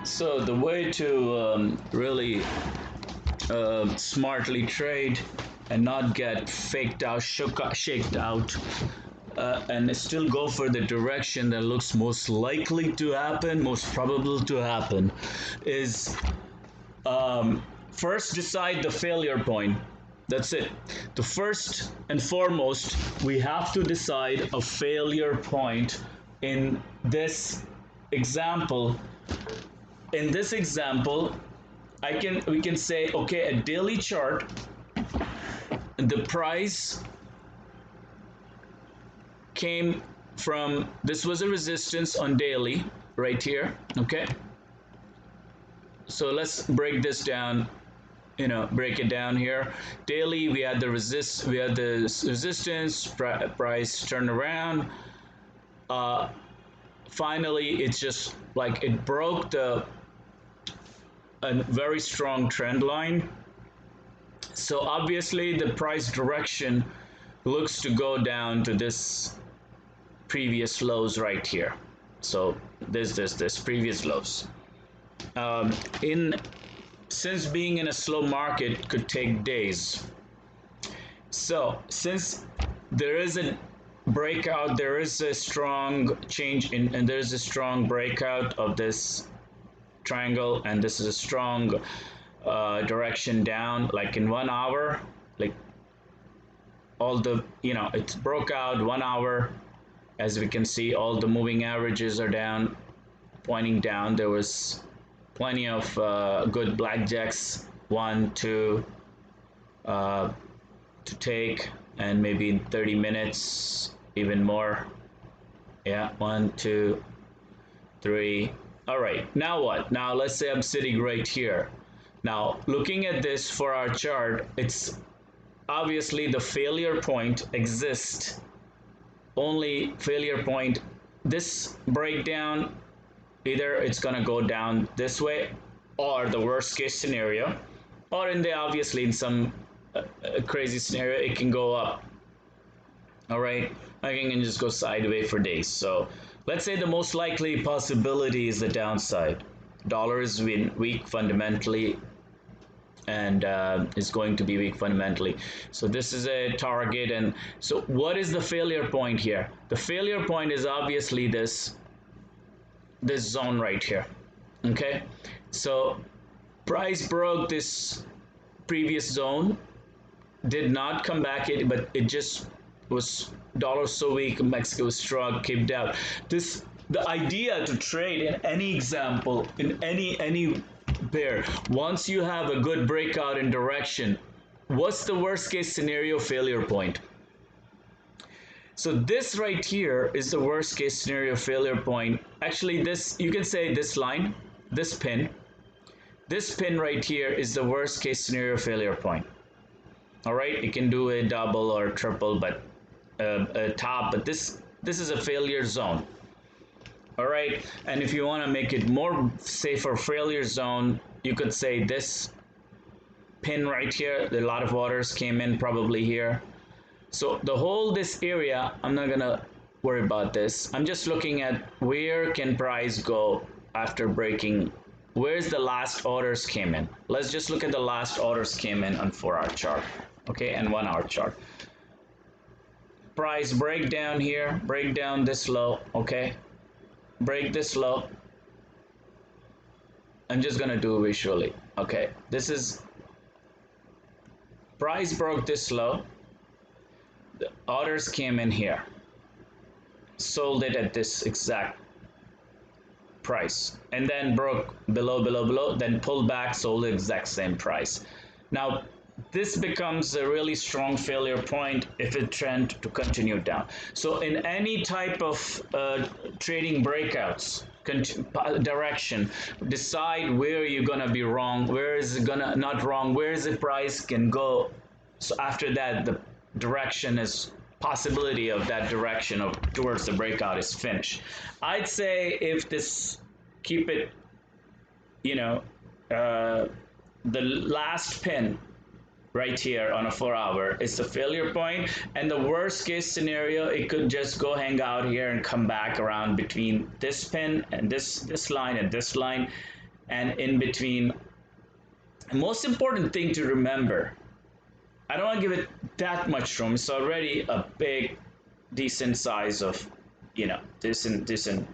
So the way to really smartly trade and not get faked out, shaked out, and still go for the direction that looks most likely to happen, most probable to happen, is first decide the failure point. That's it. The first and foremost, we have to decide a failure point in this example. In this example, we can say, okay, a daily chart, the price came from, this was a resistance on daily right here, okay? So let's break this down, break it down here. Daily, we had the resistance, price turned around. Finally, it's just like it broke a very strong trend line. So obviously the price direction looks to go down to this previous lows right here. So this previous lows. Since being in a slow market could take days. So since there is a breakout, there is a strong change and there's a strong breakout of this triangle, and this is a strong direction down, like in 1 hour, like all the, it broke out 1 hour. As we can see, all the moving averages are down, pointing down. There was plenty of good blackjacks, 1, 2 to take, and maybe in 30 minutes even more. Yeah, 1, 2, 3. All right, now what? Now let's say I'm sitting right here. Now looking at this for our chart, it's obviously the failure point exists. Only failure point, this breakdown, either it's gonna go down this way, or the worst case scenario, or obviously in some crazy scenario, it can go up. All right, I can just go sideways for days. So let's say the most likely possibility is the downside. Dollar is weak fundamentally, and is going to be weak fundamentally. So this is a target. And so what is the failure point here? The failure point is obviously this zone right here. Okay, so price broke this previous zone, did not come back, but it just was dollar so weak, Mexico was strong, came down. The idea to trade in any example, in any pair, once you have a good breakout in direction, what's the worst case scenario failure point? So this right here is the worst case scenario failure point. Actually, this, you can say this line, this pin right here is the worst case scenario failure point. All right, you can do a double or triple, but a top, but this is a failure zone. All right, and if you want to make it more safer failure zone, you could say this pin right here, a lot of orders came in probably here. So this area, I'm not gonna worry about this. I'm just looking at where can price go after breaking, where's the last orders came in. Let's just look at the last orders came in on 4-hour chart, okay, and 1-hour chart. Price breakdown here, break down this low, okay, break this low. I'm just gonna do visually, okay. This is price broke this low, the orders came in here, sold it at this exact price, and then broke below, then pulled back, sold the exact same price. Now this becomes a really strong failure point if it trend to continue down. So in any type of trading breakouts, direction, decide where you're gonna be wrong, where is it gonna not wrong, where is the price can go. So after that, the direction is possibility of that direction of towards the breakout is finished. I'd say if this, keep it, the last pin right here on a 4-hour is the failure point, and the worst case scenario, it could just go hang out here and come back around between this pin and this line and this line. and in between. Most important thing to remember, I don't want to give it that much room. It's already a big, decent size of, this and this, and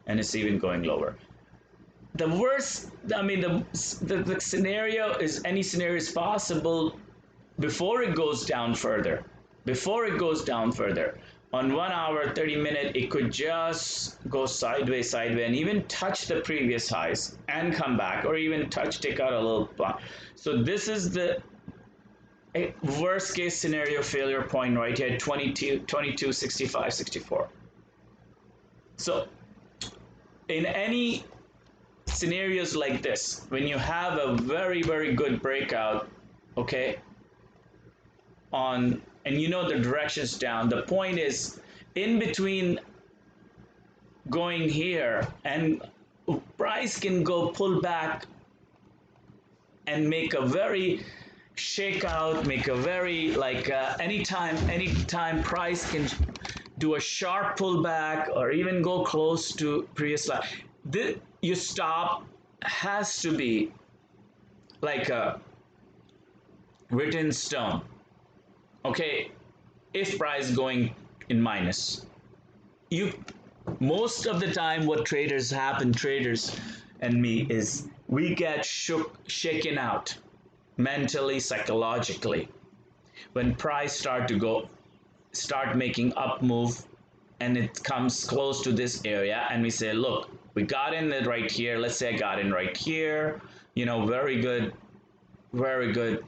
it's even going lower. The worst, I mean, the scenario is, any scenario is possible before it goes down further. Before it goes down further. On 1 hour, 30 minute, it could just go sideways, and even touch the previous highs and come back, or even take out a little block. So this is the worst case scenario failure point right here, 22, 65, 64. So in any scenarios like this, when you have a very, very good breakout, okay, and the direction's down, the point is, in between going here, and price can go pull back and make a very shakeout, make a very anytime price can do a sharp pullback or even go close to previous line. Your stop has to be like a written stone. Okay, if price going in minus, most of the time what traders and me, is we get shaken out mentally, psychologically, when price start making up move, and it comes close to this area, and we say, look, we got in it right here. Let's say I got in right here, very good, very good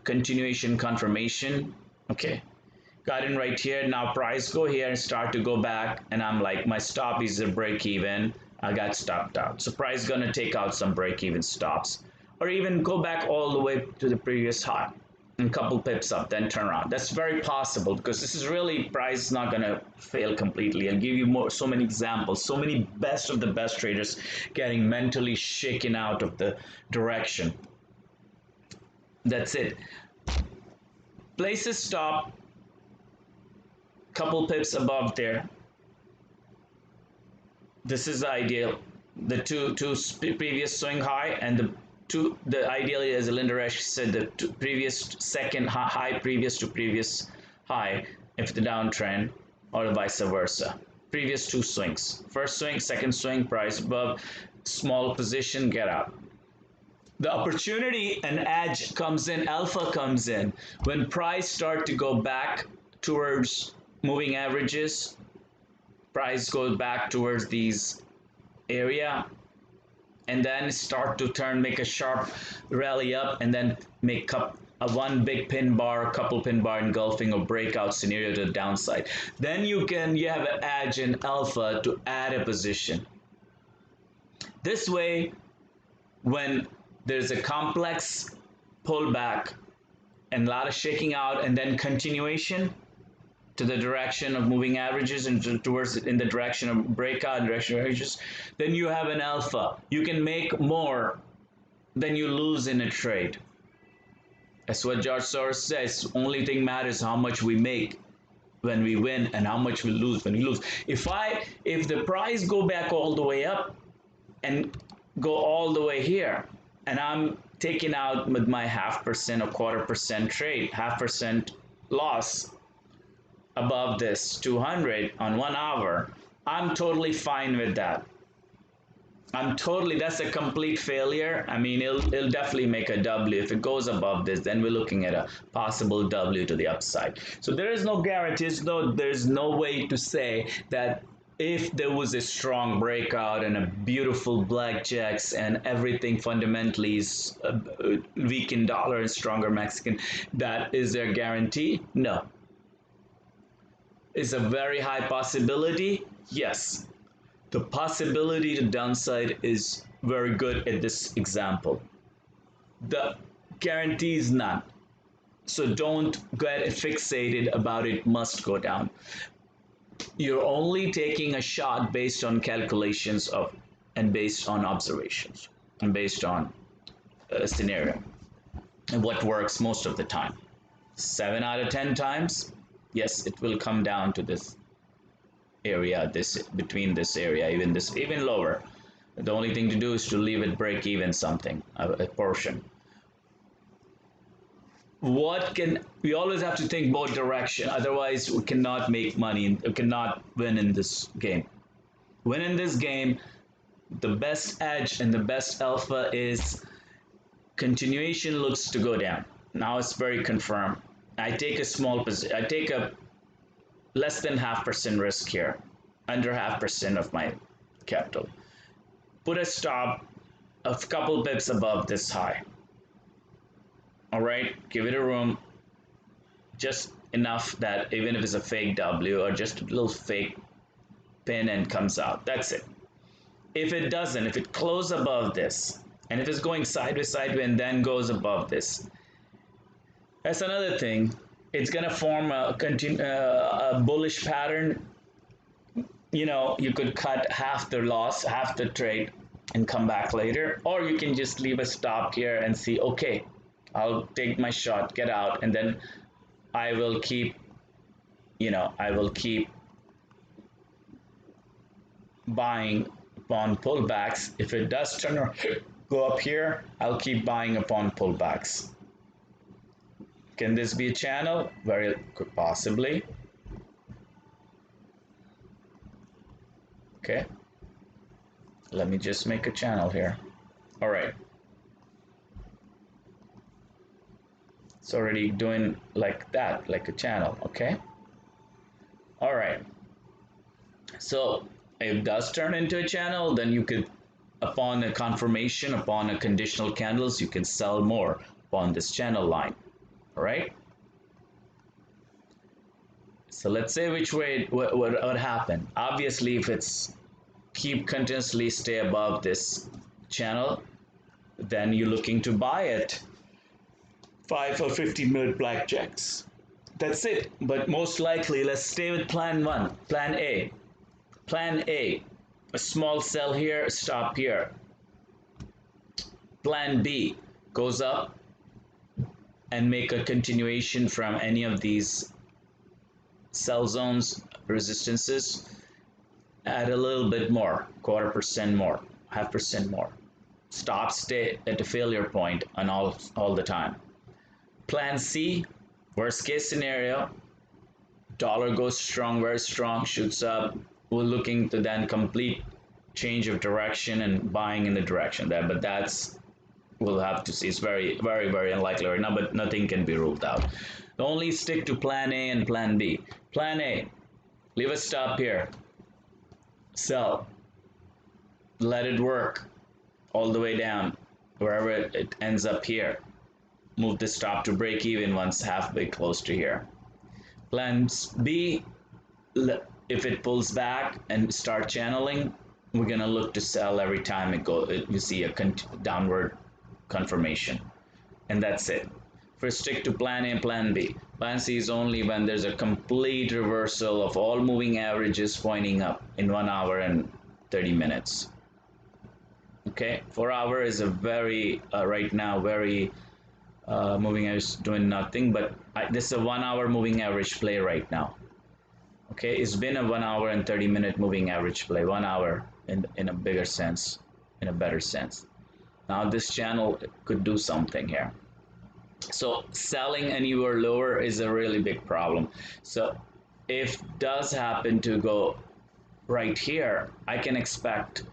continuation confirmation. Okay, got in right here. Now price go here and start to go back, and I'm like, my stop is a break even. I got stopped out. So price gonna take out some break even stops, or even go back all the way to the previous high and couple pips up, then turn around. That's very possible, because this is really, price is not gonna fail completely. I'll give you so many examples, so many best of the best traders getting mentally shaken out of the direction. That's it. Place a stop, couple pips above there. This is the ideal. The two previous swing high, and the ideally, as Linda Resch said, the previous second high previous to previous high, if the downtrend, or vice versa. Previous two swings. First swing, second swing, price above, small position, get out. The opportunity and edge comes in, alpha comes in, when price start to go back towards moving averages, price goes back towards these area, and then start to make a sharp rally up, and then make up a one big pin bar, couple pin bar engulfing or breakout scenario to the downside. Then you have an edge in alpha to add a position. This way, when there's a complex pullback and a lot of shaking out, and then continuation to the direction of moving averages and towards in the direction of breakout and direction of averages, then you have an alpha. You can make more than you lose in a trade. That's what George Soros says. Only thing matters how much we make when we win, and how much we lose when we lose. If the price go back all the way up and go all the way here, and I'm taking out with my 0.5% or 0.25% trade, 0.5% loss above this 200 on 1 hour, I'm totally fine with that. That's a complete failure. I mean, it'll definitely make a W. If it goes above this, then we're looking at a possible W to the upside. So there is no guarantees. There's no way to say that if there was a strong breakout and a beautiful blackjacks and everything fundamentally is weakened dollar and stronger Mexican, that is their guarantee? No. Is a very high possibility? Yes. The possibility to downside is very good at this example. The guarantee is none. So don't get fixated about it must go down. You're only taking a shot based on calculations and based on observations and based on a scenario and what works most of the time. 7 out of 10 times, yes, it will come down to this area, between this area, even lower. The only thing to do is to leave it break even something, a portion. What can we always have to think both direction, otherwise we cannot make money, we cannot win in this game. Win in this game, the best edge and the best alpha is continuation looks to go down. Now it's very confirmed. I take a small position, I take a less than 0.5% risk here, under 0.5% of my capital. Put a stop a couple pips above this high. All right, give it a room, just enough that even if it's a fake W or just a little fake pin and comes out, that's it. If it doesn't, if it closes above this, and if it's going sideways, and then goes above this, that's another thing. It's gonna form a bullish pattern. You know, you could cut half the loss, half the trade, and come back later, or you can just leave a stop here and see, okay, I'll take my shot, get out, and then I will keep, I will keep buying upon pullbacks. If it does turn or go up here, I'll keep buying upon pullbacks. Can this be a channel? Very possibly. Okay. Let me just make a channel here. All right. It's already doing like that, like a channel, okay? All right. So if it does turn into a channel, then you could, upon a confirmation, upon a conditional candles, you can sell more upon this channel line, all right? So let's say which way, what happened. Obviously, if it's keep continuously stay above this channel, then you're looking to buy it 5 or 50-minute blackjacks. That's it. But most likely, let's stay with plan one, plan A. Plan A, a small sell here, stop here. Plan B goes up and make a continuation from any of these sell zones, resistances, add a little bit more, 1/4% more, 0.5% more. Stop, stay at the failure point and all the time. Plan C, worst case scenario, dollar goes strong, very strong, shoots up. We're looking to then complete change of direction and buying in the direction there, but that's, we'll have to see. It's very, very, very unlikely right now, but nothing can be ruled out. Only stick to plan A and plan B. Plan A, leave a stop here, sell, let it work all the way down, wherever it ends up here. Move the stop to break even once halfway close to here. Plan B, if it pulls back and start channeling, we're gonna look to sell every time you see a downward confirmation, and that's it. First, stick to plan A and plan B. Plan C is only when there's a complete reversal of all moving averages pointing up in 1 hour and 30 minutes. Okay, 4 hour is a very right now very moving average doing nothing, but this is a 1 hour moving average play right now. Okay, it's been a 1 hour and 30-minute moving average play, 1 hour in a bigger sense, in a better sense. Now this channel could do something here. So selling anywhere lower is a really big problem. So if does happen to go right here, I can expect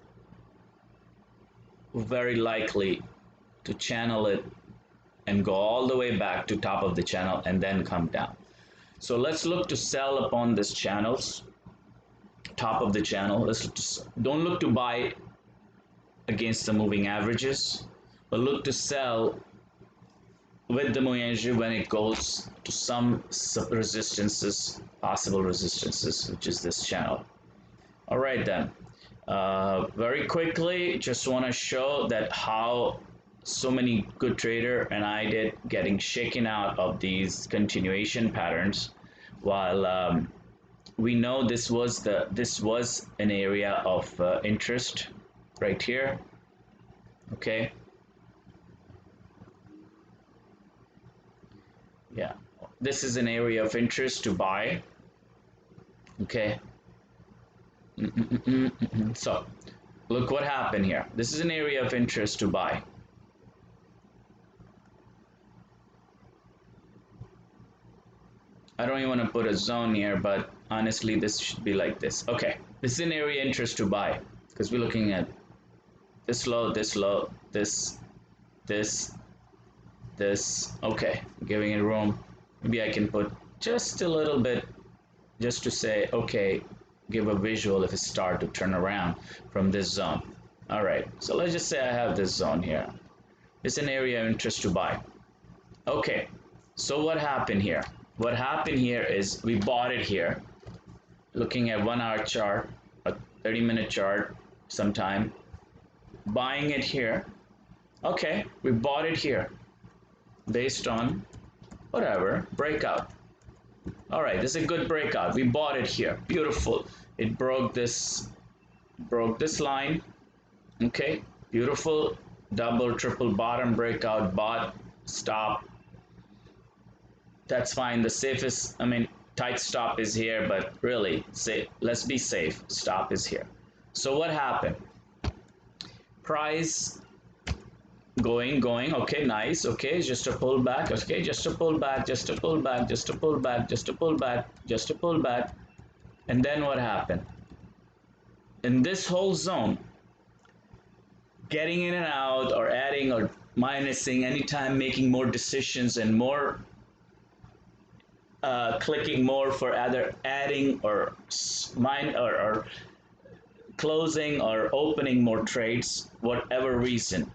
very likely to channel it and go all the way back to top of the channel and then come down. So let's look to sell upon this channels, top of the channel. Don't look to buy against the moving averages, but look to sell with the moving average when it goes to some resistances, possible resistances, which is this channel. All right then, very quickly, just want to show that how so many good trader and I did getting shaken out of these continuation patterns, while we know this was an area of interest right here. Okay, yeah, this is an area of interest to buy. Okay, so Look what happened here. This is an area of interest to buy. I don't even want to put a zone here, but honestly, this should be like this. Okay, this is an area of interest to buy because we're looking at this low, this low, this, this. Okay, giving it room. Maybe I can put just a little bit just to say, okay, give a visual if it start to turn around from this zone. All right, so let's just say I have this zone here. It's an area of interest to buy. Okay, so what happened here? What happened here is we bought it here, looking at 1 hour chart, a 30-minute chart sometime, buying it here. Okay, we bought it here based on whatever, breakout. All right, this is a good breakout. We bought it here, beautiful. It broke this line. Okay, beautiful double, triple bottom breakout, bought, stop. That's fine. The safest, I mean, tight stop is here, but really, say, let's be safe. Stop is here. So what happened? Price going. Okay, nice. Okay, just a pullback. Okay, just a pullback, just a pullback, just a pullback, just a pullback, just a pullback. And then what happened? In this whole zone, getting in and out or adding or minusing anytime, making more decisions and more clicking more for either adding or or closing or opening more trades, whatever reason.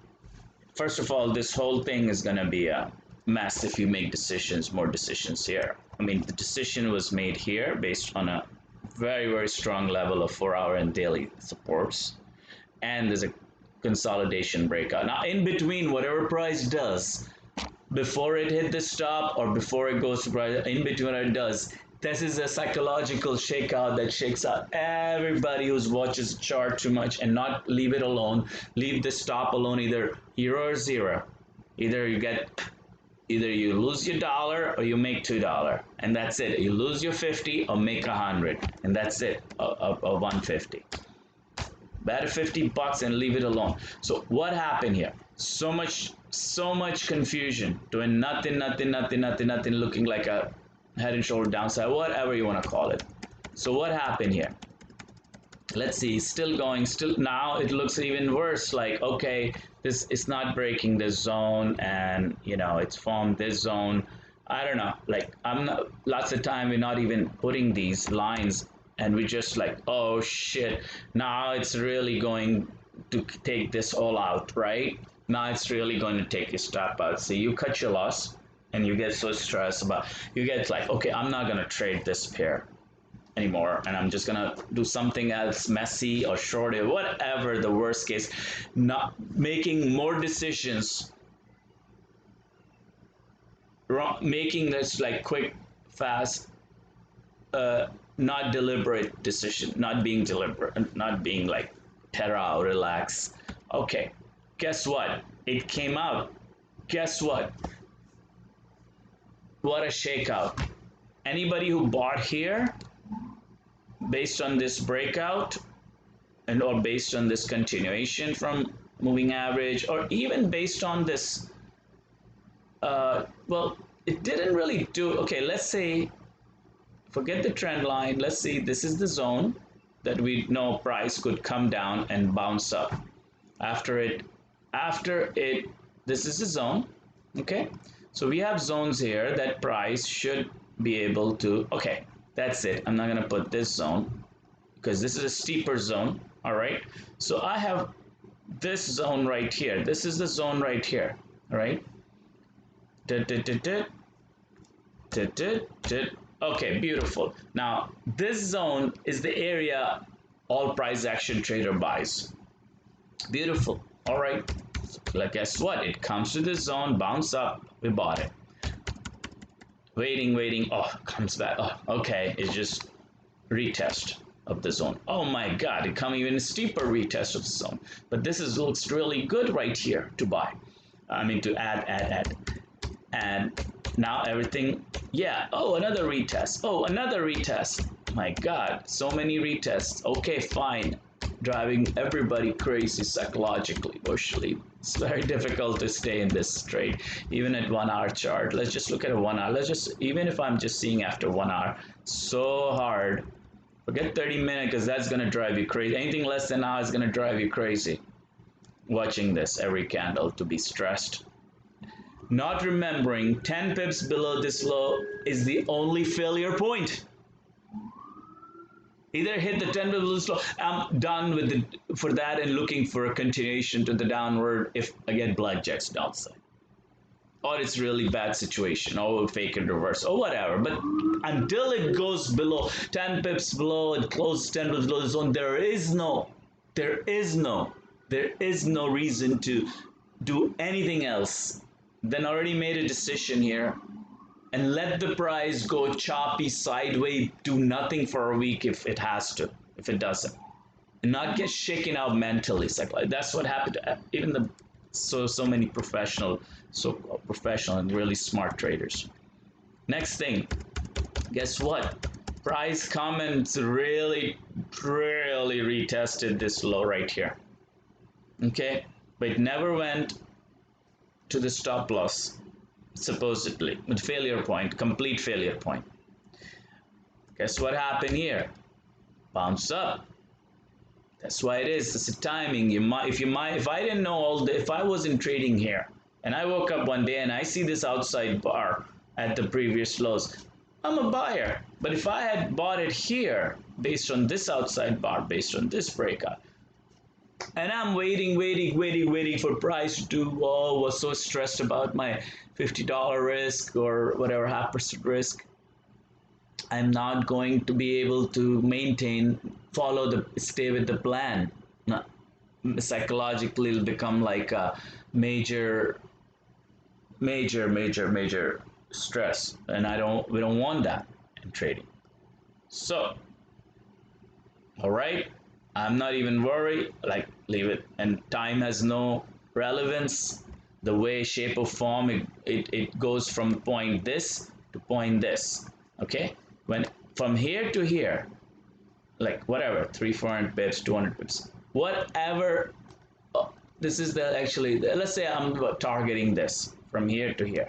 First of all, this whole thing is going to be a mess if you make decisions, more decisions here. I mean, the decision was made here based on a very strong level of 4-hour and daily supports, and there's a consolidation breakout. Now, in between, whatever price does, before it hit the stop or before it goes to price, in between what it does, this is a psychological shakeout that shakes out everybody who watches the chart too much and not leave it alone. Leave the stop alone, either hero or zero. Either you lose your dollar or you make $2, and that's it. You lose your 50 or make 100, and that's it. A 150. Bet $50 and leave it alone. So what happened here? So much confusion, doing nothing, looking like a head and shoulder downside, whatever you want to call it. So what happened here? Let's see, still going, still now it looks even worse. Like, okay, this is not breaking this zone, and you know it's formed this zone. I don't know. Like, I'm not. Lots of time we're not even putting these lines, and we just like, oh shit, now it's really going to take this all out, right? Now it's really going to take your stop out. So you cut your loss, and you get so stressed about. You get like, okay, I'm not gonna trade this pair anymore, and I'm just gonna do something else, messy or short it, whatever the worst case. Not making more decisions, making this like quick, fast, not deliberate decision, not being deliberate, not being like terra or relax. Okay, guess what? It came out. Guess what? What a shakeout. Anybody who bought here based on this breakout and or based on this continuation from moving average, or even based on this, well, it didn't really do. Okay, let's say forget the trend line. Let's see, this is the zone that we know price could come down and bounce up after it. This is the zone. Okay, so we have zones here that price should be able to. Okay, that's it. I'm not going to put this zone because this is a steeper zone. All right, so I have this zone right here. This is the zone right here. All right. Okay, beautiful. Now, this zone is the area all price action trader buys. Beautiful. All right. So, like, guess what? It comes to this zone, bounce up, we bought it. Waiting. Oh, comes back. Oh, okay. It's just retest of the zone. Oh my God! It come even a steeper retest of the zone. But this looks really good right here to buy. I mean to add. And now everything, yeah. Oh, another retest. Oh, another retest. My God, so many retests. Okay, fine. driving everybody crazy psychologically, emotionally. It's very difficult to stay in this trade, even at 1 hour chart. Let's just look at a 1 hour. Let's just, even if I'm just seeing after 1 hour, so hard. Forget 30 minutes because that's going to drive you crazy. Anything less than an hour is going to drive you crazy. Watching this every candle to be stressed. Not remembering 10 pips below this low is the only failure point. Either hit the 10 pips below this low, I'm done with for that and looking for a continuation to the downward if I get blackjacks downside. Or it's really bad situation, or fake and reverse, or whatever. But until it goes below 10 pips below, it closes 10 pips below the zone, there is no reason to do anything else than already made a decision here and let the price go choppy sideways, do nothing for a week if it has to, if it doesn't, and not get shaken out mentally. Like that's what happened to even the so many professional and really smart traders. Next thing, guess what? Price comments really retested this low right here. Okay, but it never went to the stop loss, supposedly, with failure point, complete failure point. Guess what happened here? Bounce up. That's why it is. It's a timing. If I didn't know if I wasn't trading here, and I woke up one day and I see this outside bar at the previous lows, I'm a buyer. But if I had bought it here, based on this outside bar, based on this breakout, and I'm waiting for price to was so stressed about my $50 risk or whatever half percent risk, I'm not going to be able to stay with the plan. Psychologically, it'll become like a major stress, and we don't want that in trading. So, all right, I'm not even worried, like leave it, and time has no relevance. The way, shape or form, it goes from point this to point this, okay? When from here to here, like whatever, 300-400 pips, 200 pips, whatever, this is let's say I'm targeting this from here to here.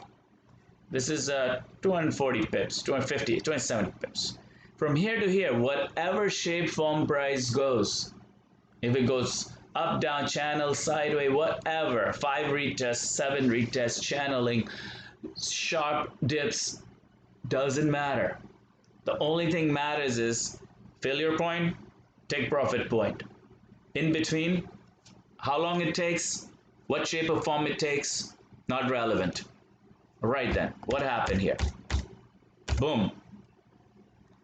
This is 240 pips, 250, 270 pips. From here to here, whatever shape, form, price goes, if it goes up, down, channel, sideways, whatever, 5 retests, 7 retests, channeling, sharp dips, doesn't matter. The only thing matters is failure point, take profit point. In between, how long it takes, what shape or form it takes, not relevant. All right then, what happened here? Boom.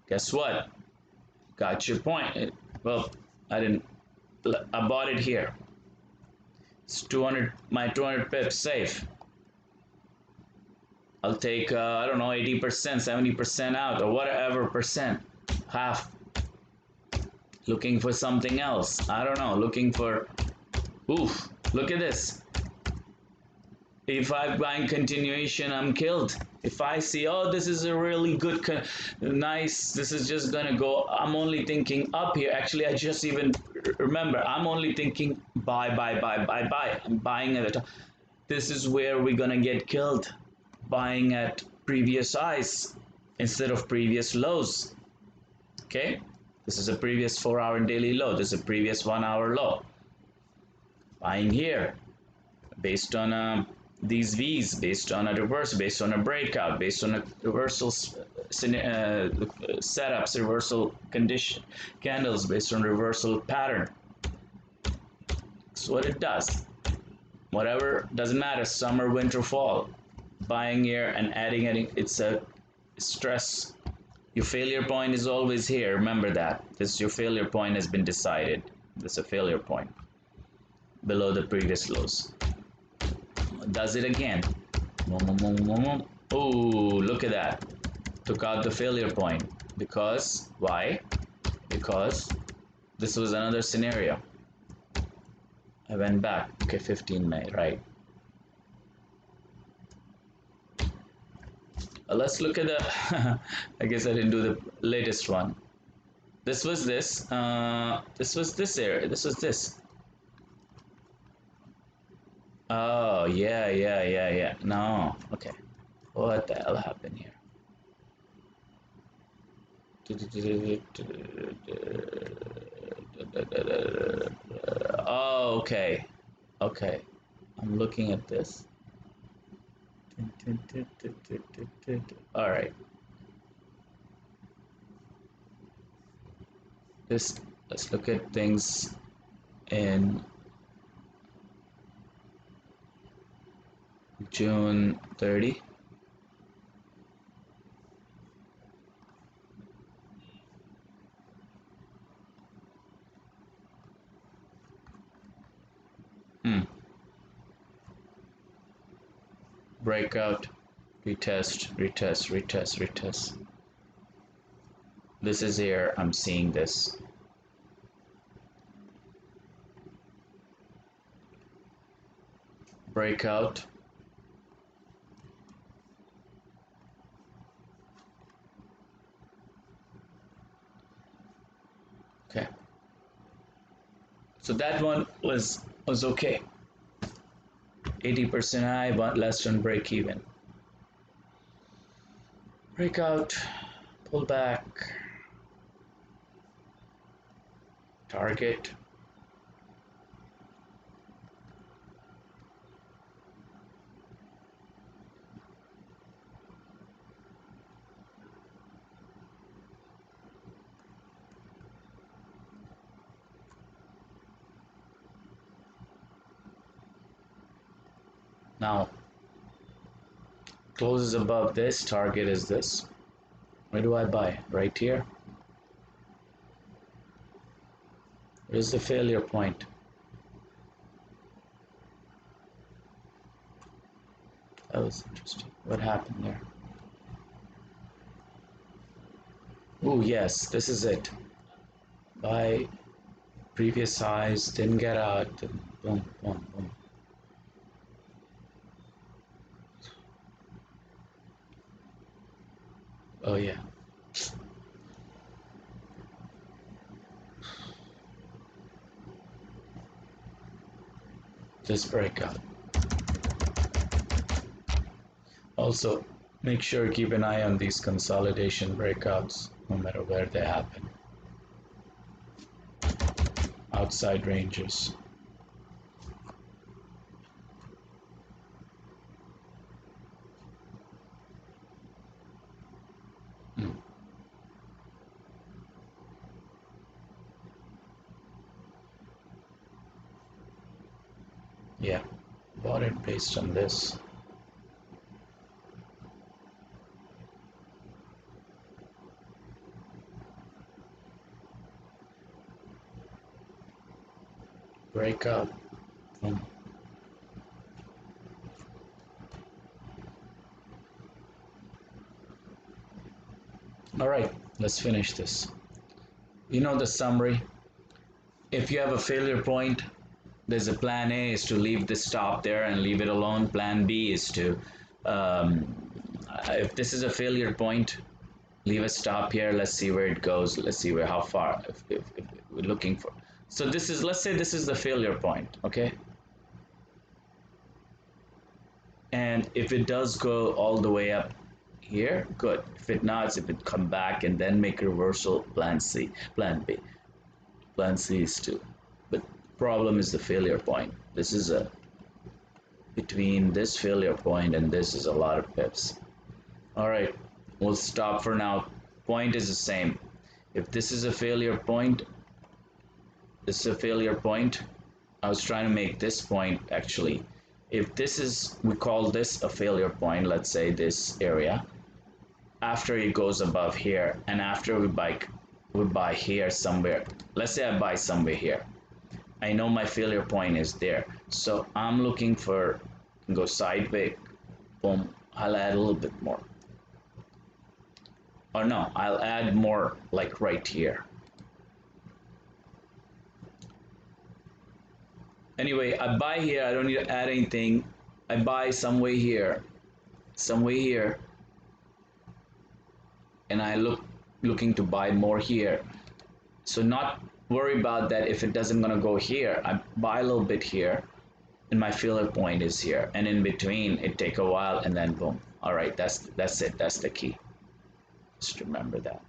Guess what? Got your point. Well, I bought it here. It's 200, my 200 pips safe. I'll take, I don't know, 80%, 70% out, or whatever percent, half. Looking for something else. I don't know, looking for, oof, look at this. If I'm buying continuation, I'm killed. If I see, oh, this is a really good, nice, this is just gonna go, I'm only thinking up here. Actually, I just even remember, I'm only thinking buy. I'm buying at the top. This is where we're gonna get killed. Buying at previous highs instead of previous lows. Okay, this is a previous 4-hour daily low. This is a previous 1-hour low. Buying here based on these V's, based on a reverse, based on a breakout, based on a reversal setups, reversal condition candles, based on reversal pattern. That's what it does. Whatever, doesn't matter, summer, winter, fall. Buying here and adding it's a stress. Your failure point is always here. Remember that. Your failure point has been decided. This is a failure point below the previous lows. Does it again. Oh, look at that. Took out the failure point. Because, why? Because this was another scenario. I went back. Okay, 15 May, right. Let's look at the, I guess I didn't do the latest one. This was this. This was this area. This was this. Oh, yeah, yeah, yeah, yeah. No. Okay. What the hell happened here? Oh, okay. Okay. I'm looking at this. All right. This, let's look at things in June 30. Hmm. Breakout, retest, retest, retest, retest. This is here. I'm seeing this. Breakout. Okay. So that one was okay. 80% high, but less than break even. Breakout, pull back, target. Now, closes above this, target is this. Where do I buy? Right here. Where's the failure point? That was interesting. What happened there? Oh, yes, this is it. Buy previous highs, didn't get out. Boom, boom, boom. Oh, yeah. This breakout. Also, make sure keep an eye on these consolidation breakouts, no matter where they happen. Outside ranges. Hmm. Yeah, bought it based on this. Breakout. Boom. All right, let's finish this. You know the summary. If you have a failure point, there's a plan A is to leave the stop there and leave it alone. Plan B is to, um, if this is a failure point, leave a stop here. Let's see where it goes. Let's see where how far if we're looking for. So this is, let's say this is the failure point, okay? And if it does go all the way up here, good. If it not, if it come back and then make a reversal, plan C, plan B. Plan C is to, but problem is the failure point. This is a, between this failure point and this is a lot of pips. All right, we'll stop for now. Point is the same. If this is a failure point, this is a failure point. I was trying to make this point actually. If this is, we call this a failure point, let's say this area, after it goes above here and after we buy here somewhere, let's say I buy somewhere here, I know my failure point is there, so I'm looking for, go sideways, boom, I'll add a little bit more, or no, I'll add more like right here. Anyway, I buy here, I don't need to add anything. I buy some way here, and I looking to buy more here. So not worry about that. If it doesn't gonna go here, I buy a little bit here and my filler point is here, and in between it take a while and then boom. All right, that's it. That's the key. Just remember that.